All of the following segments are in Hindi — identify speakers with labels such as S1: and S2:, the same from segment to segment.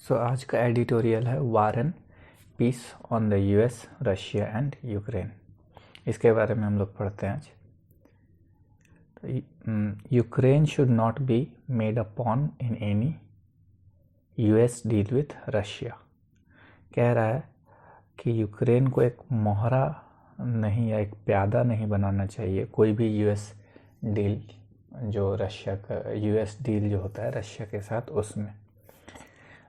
S1: सो आज का एडिटोरियल है war and peace on the US, Russia and Ukraine. इसके बारे में हम लोग पढ़ते हैं आज। तो Ukraine should not be made a pawn in any US deal with Russia. कह रहा है कि यूक्रेन को एक मोहरा नहीं या एक प्यादा नहीं बनाना चाहिए कोई भी यूएस डील, जो रशिया का यूएस डील जो होता है रशिया के साथ, उसमें।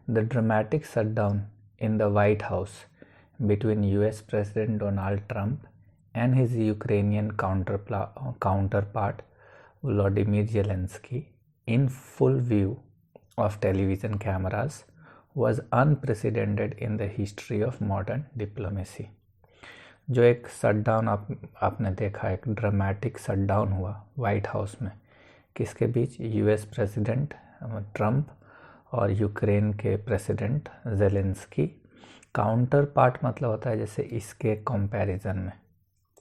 S1: The dramatic shutdown in the White House between US President Donald Trump and his Ukrainian counterpart Volodymyr Zelensky in full view of television cameras was unprecedented in the history of modern diplomacy। जो एक शटडाउन आपने देखा, एक ड्रामेटिक शटडाउन हुआ वाइट हाउस में, किसके बीच? यूएस प्रेसिडेंट ट्रंप और यूक्रेन के प्रेसिडेंट जेलेंस्की। काउंटर पार्ट मतलब होता है जैसे इसके कंपैरिजन में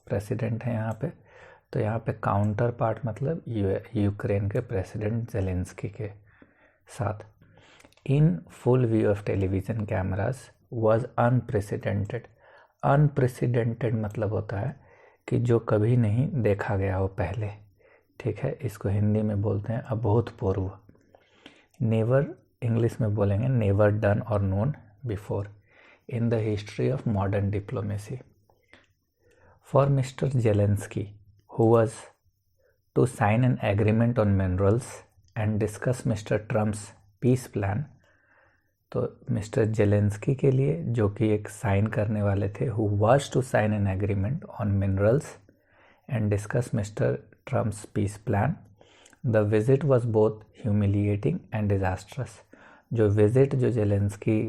S1: प्रेसिडेंट है यहाँ पे, तो यहाँ पे काउंटर पार्ट मतलब यूक्रेन के प्रेसिडेंट जेलेंस्की के साथ। In full view of television cameras was unprecedented. Unprecedented मतलब होता है कि जो कभी नहीं देखा गया हो पहले, ठीक है। इसको हिंदी में बोलते हैं अभूतपूर्व। नेवर इंग्लिश में बोलेंगे नेवर डन और known before in the history of modern diplomacy. For mister Zelensky who was to sign an agreement on minerals and discuss mister Trump's peace plan, तो मिस्टर जेलेंस्की के लिए, जो कि एक साइन करने वाले थे, who was to sign an agreement on minerals and discuss mister Trump's peace plan, the visit was both humiliating and disastrous. जो विजिट जो जेलेंस्की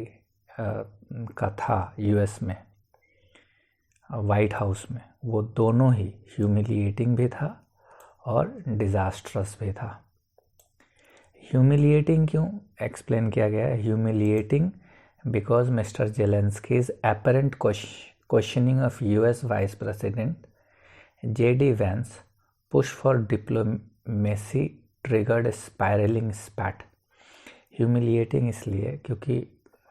S1: का था यूएस में, वाइट हाउस में, वो दोनों ही ह्यूमिलिएटिंग भी था और डिजास्ट्रस भी था। ह्यूमिलिएटिंग क्यों एक्सप्लेन किया गया है? Humiliating because mister Zelensky's apparent questioning of US vice president JD Vance push for diplomacy triggered spiralling spat. Humiliating इसलिए क्योंकि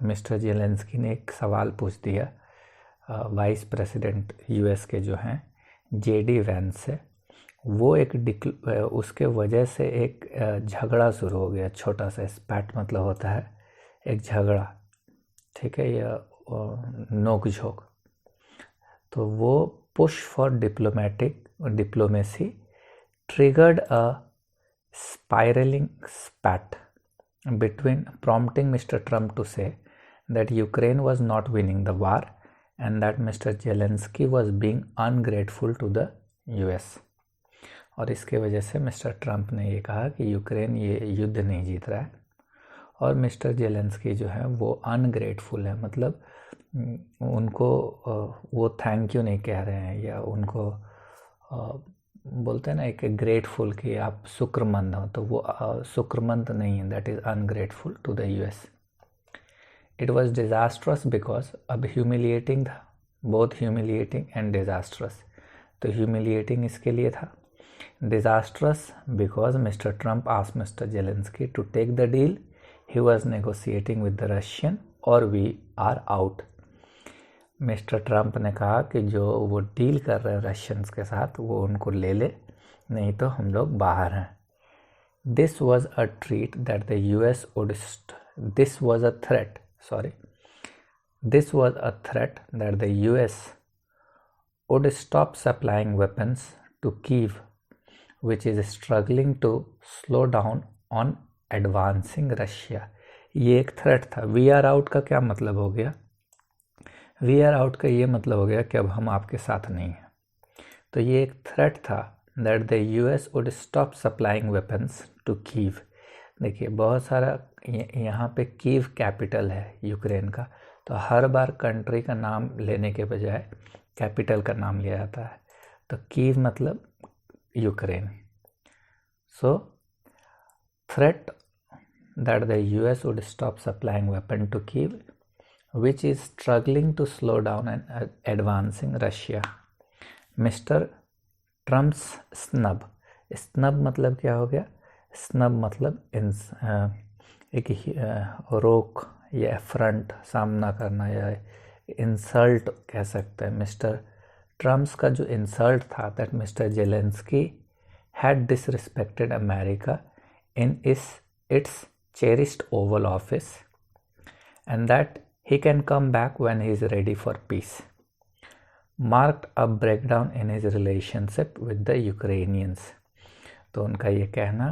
S1: मिस्टर जेलेंस्की ने एक सवाल पूछ दिया वाइस प्रेसिडेंट यूएस के जो हैं जेडी वैंस से, वो उसके वजह से एक झगड़ा शुरू हो गया, छोटा सा। स्पैट मतलब होता है एक झगड़ा, ठीक है, या नोक झोंक। तो वो push for diplomacy triggered a spiraling spat between, prompting Mr. Trump to say that Ukraine was not winning the war and that Mr. Zelensky was being ungrateful to the US। और इसके वजह से मिस्टर ट्रंप ने ये कहा कि यूक्रेन ये युद्ध नहीं जीत रहा है और मिस्टर जेलेंस्की जो है वो अनग्रेटफुल है, मतलब उनको वो थैंक यू नहीं कह रहे हैं, या उनको बोलते हैं ना एक ग्रेटफुल कि आप शुक्रमंद हो, तो वो शुक्रमंद नहीं है, that is ungrateful to the US. It was disastrous because, अब ह्यूमिलिएटिंग था, बोथ ह्यूमिलिएटिंग एंड डिजास्ट्रस। तो ह्यूमिलिएटिंग इसके लिए था, disastrous because mister Trump asked mister Zelensky to take the deal he was negotiating with the Russian और we are out. Mister Trump ने कहा कि जो वो डील कर रहे हैं रशियंस के साथ वो उनको ले ले, नहीं तो हम लोग बाहर हैं। This was a treat that the US would, this was a threat that the US would stop supplying weapons to Kyiv which is struggling to slow down on advancing Russia. ये एक थ्रेट था। वी आर आउट का क्या मतलब हो गया? वी आर आउट का ये मतलब हो गया कि अब हम आपके साथ नहीं हैं। तो ये एक थ्रेट था that the US would stop supplying weapons to Kyiv. देखिए बहुत सारा यहाँ पे कीव कैपिटल है यूक्रेन का, तो हर बार कंट्री का नाम लेने के बजाय कैपिटल का नाम लिया जाता है। तो कीव मतलब Ukraine. So threat that the US would stop supplying weapon to Kyiv which is struggling to slow down and advancing Russia। Mr. Trump's snub मतलब क्या हो गया? snub मतलब एक रोक या एफरंट सामना करना या इंसल्ट कह सकते हैं। मिस्टर ट्रम्प्स का जो इंसल्ट था that mister Zelensky had disrespected America in its cherished Oval Office and that he can come back when he is ready for peace, marked a breakdown in his relationship with the Ukrainians। तो उनका ये कहना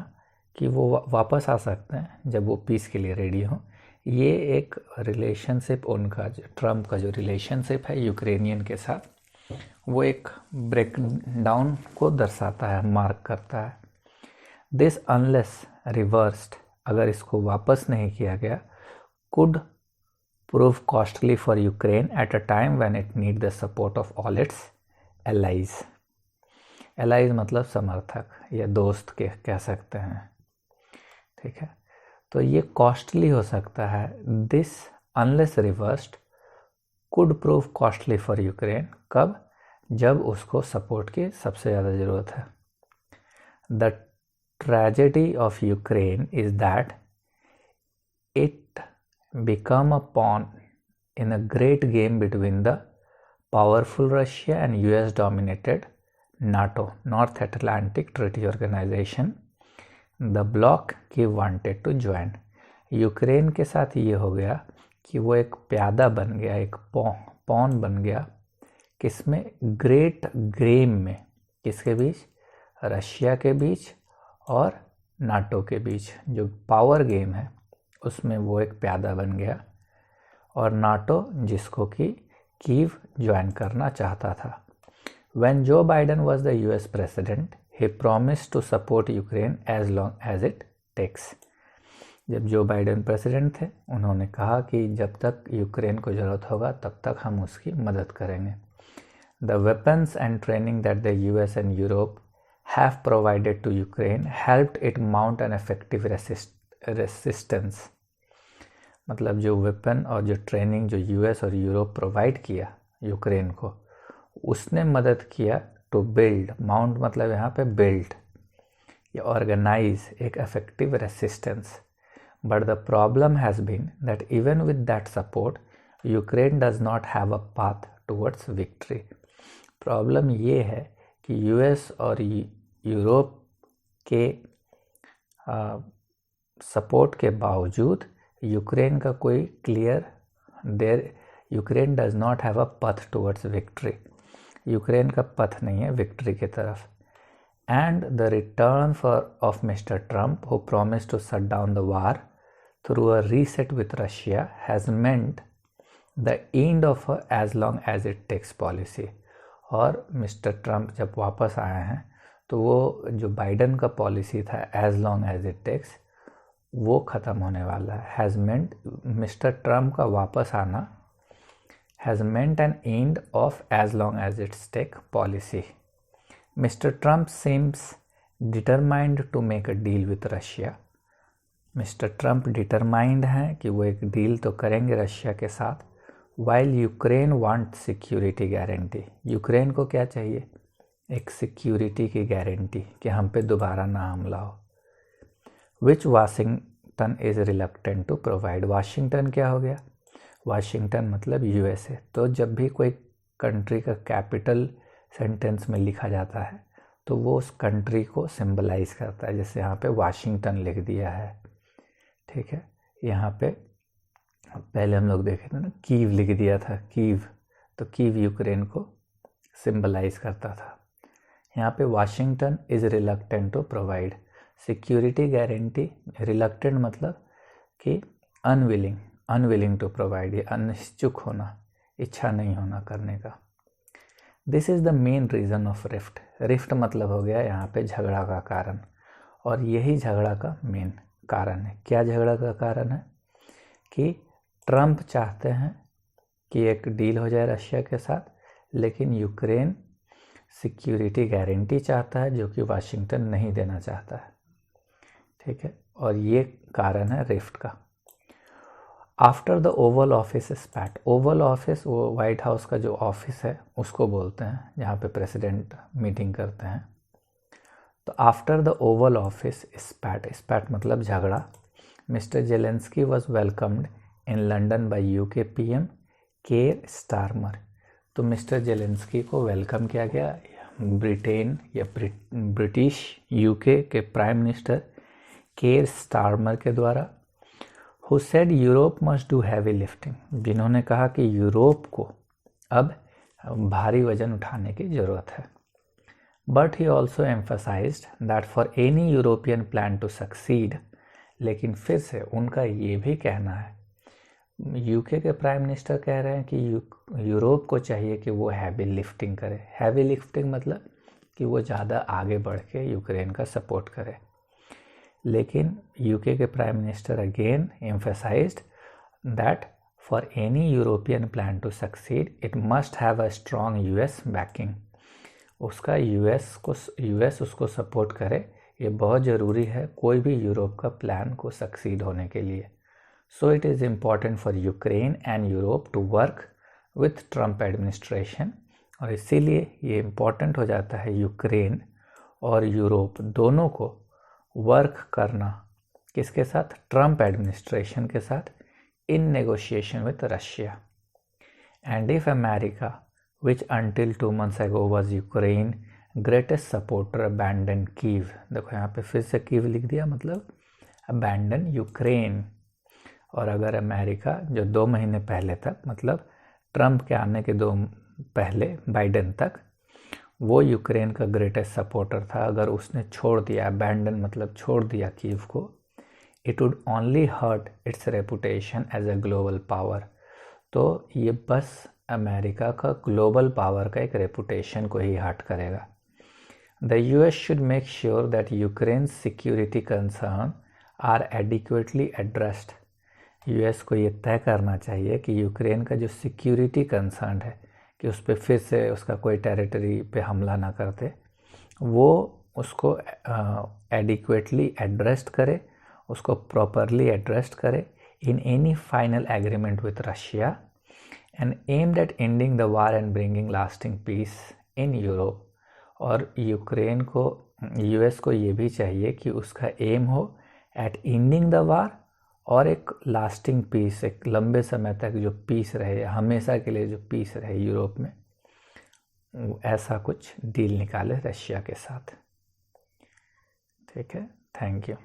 S1: कि वो वापस आ सकते हैं जब वो पीस के लिए रेडी हों, ये एक रिलेशनशिप उनका जो ट्रम्प का जो रिलेशनशिप है यूक्रेनियन के साथ वो एक ब्रेक डाउन को दर्शाता है, मार्क करता है। दिस अनलेस रिवर्स्ड, अगर इसको वापस नहीं किया गया, could prove costly for Ukraine at a time when it need the support of all it's allies. Allies मतलब समर्थक या दोस्त के कह सकते हैं, ठीक है। तो ये कॉस्टली हो सकता है। This unless reversed could prove costly for Ukraine, कब? जब उसको सपोर्ट की सबसे ज़्यादा ज़रूरत है। The tragedy of Ukraine is that it became a pawn in a great game between the powerful Russia and US dominated NATO, North Atlantic Treaty Organization, the bloc he wanted to join। Ukraine के साथ ये हो गया कि वो एक प्यादा बन गया, एक पॉन बन गया, किसमें? ग्रेट गेम में। किसके बीच? रशिया के बीच और नाटो के बीच, जो पावर गेम है उसमें वो एक प्यादा बन गया। और नाटो जिसको कि कीव ज्वाइन करना चाहता था। When Joe Biden was the US president, he promised to support Ukraine as long as it takes। जब जो बाइडन प्रेसिडेंट थे उन्होंने कहा कि जब तक यूक्रेन को ज़रूरत होगा तब तक हम उसकी मदद करेंगे। The weapons and training that the US and Europe have provided to Ukraine helped it mount an effective resistance। मतलब जो वेपन और जो ट्रेनिंग जो यूएस और यूरोप प्रोवाइड किया यूक्रेन को, उसने मदद किया टू बिल्ड, माउंट मतलब यहाँ पे बिल्ड या ऑर्गेनाइज एक effective resistance. But the problem has been that even with that support Ukraine does not have a path towards victory. Problem ये है कि यूएस और यूरोप के सपोर्ट के बावजूद यूक्रेन का कोई clear Ukraine does not have अ पथ टुवर्ड्स विक्ट्री। यूक्रेन का पथ नहीं है विक्ट्री की तरफ। And the return of mister Trump who promise to shut down the war through a reset with Russia has meant the end of as long as it takes policy. और मिस्टर ट्रम्प जब वापस आए हैं तो वो जो बाइडन का पॉलिसी था as long as it takes, वो ख़त्म होने वाला है। हैज़ मेंट, मिस्टर ट्रम्प का वापस आना has meant an end of as long as it's take policy. Mister Trump seems determined to make a deal with Russia. Mister Trump determined हैं कि वो एक डील तो करेंगे रशिया के साथ। While Ukraine want security guarantee, Ukraine को क्या चाहिए? एक सिक्योरिटी की गारंटी कि हम पे दोबारा ना हमला हो, which Washington is reluctant to provide. Washington क्या हो गया? वाशिंगटन मतलब यूएसए। तो जब भी कोई कंट्री का कैपिटल सेंटेंस में लिखा जाता है तो वो उस कंट्री को सिंबलाइज करता है। जैसे यहाँ पे वाशिंगटन लिख दिया है, ठीक है। यहाँ पे पहले हम लोग देखे थे ना, कीव लिख दिया था, कीव, तो कीव यूक्रेन को सिंबलाइज करता था। यहाँ पे Washington is reluctant to provide security guarantee. Reluctant मतलब कि अनविलिंग टू प्रोवाइड, ये अनिच्छुक होना, इच्छा नहीं होना करने का। This is the main reason of rift. Rift मतलब हो गया यहाँ पे झगड़ा का कारण, और यही झगड़ा का मेन कारण है। क्या झगड़ा का कारण है? कि ट्रम्प चाहते हैं कि एक डील हो जाए रशिया के साथ, लेकिन यूक्रेन सिक्योरिटी गारंटी चाहता है जो कि वाशिंगटन नहीं देना चाहता है, ठीक है। और ये कारण है रिफ्ट का। After the Oval office स्पैट, Oval office वो वाइट हाउस का जो ऑफिस है उसको बोलते हैं जहाँ पे प्रेसिडेंट मीटिंग करते हैं। तो आफ्टर द ओवल ऑफिस स्पैट, स्पैट मतलब झगड़ा, mister Zelensky was welcomed in London by UK PM care Starmer. तो मिस्टर जेलेंस्की को वेलकम किया गया ब्रिटेन या ब्रिटिश यूके के प्राइम मिनिस्टर केयर स्टारमर के द्वारा, who said Europe must do heavy lifting, जिन्होंने कहा कि यूरोप को अब भारी वजन उठाने की ज़रूरत है। But he also emphasised that for any European plan to succeed, लेकिन फिर से उनका ये भी कहना है, यूके के प्राइम मिनिस्टर कह रहे हैं कि यूरोप को चाहिए कि वो हैवी लिफ्टिंग करे। हैवी लिफ्टिंग मतलब कि वो ज़्यादा आगे बढ़ के यूक्रेन का सपोर्ट करे। लेकिन यूके के prime minister again emphasised that for any European plan to succeed it must have a strong US backing. उसका यूएस उसको सपोर्ट करे, ये बहुत ज़रूरी है कोई भी यूरोप का प्लान को सक्सीड होने के लिए। So it is important for Ukraine and Europe to work with Trump administration, और इसीलिए ये इम्पॉर्टेंट हो जाता है यूक्रेन और यूरोप दोनों को वर्क करना किसके साथ, ट्रम्प एडमिनिस्ट्रेशन के साथ, इन negotiation with Russia. And if America which until 2 months ago was Ukraine greatest supporter abandon Kyiv, देखो यहाँ पे फिर से कीव लिख दिया, मतलब abandon यूक्रेन। और अगर अमेरिका जो 2 महीने पहले तक, मतलब ट्रम्प के आने के 2 पहले बाइडेन तक, वो यूक्रेन का ग्रेटेस्ट सपोर्टर था, अगर उसने छोड़ दिया, abandon मतलब छोड़ दिया कीव को, it would only hurt its reputation as a global power। तो ये बस अमेरिका का ग्लोबल पावर का एक रेपुटेशन को ही हर्ट करेगा। The US should make sure that Ukraine security concern are adequately addressed. US को ये तय करना चाहिए कि यूक्रेन का जो सिक्योरिटी कंसर्न है कि उस पर फिर से उसका कोई टेरिटरी पे हमला ना करते, वो उसको एडिक्वेटली एड्रेस्ड करे, उसको प्रॉपरली एड्रेस्ड करे in any final agreement with Russia and aimed at ending the war and bringing lasting peace in Europe। और यूक्रेन को, यूएस को ये भी चाहिए कि उसका एम हो एट एंडिंग द वार और एक लास्टिंग पीस, एक लंबे समय तक जो पीस रहे, हमेशा के लिए जो पीस रहे यूरोप में, ऐसा कुछ डील निकाले रशिया के साथ। ठीक है, थैंक यू।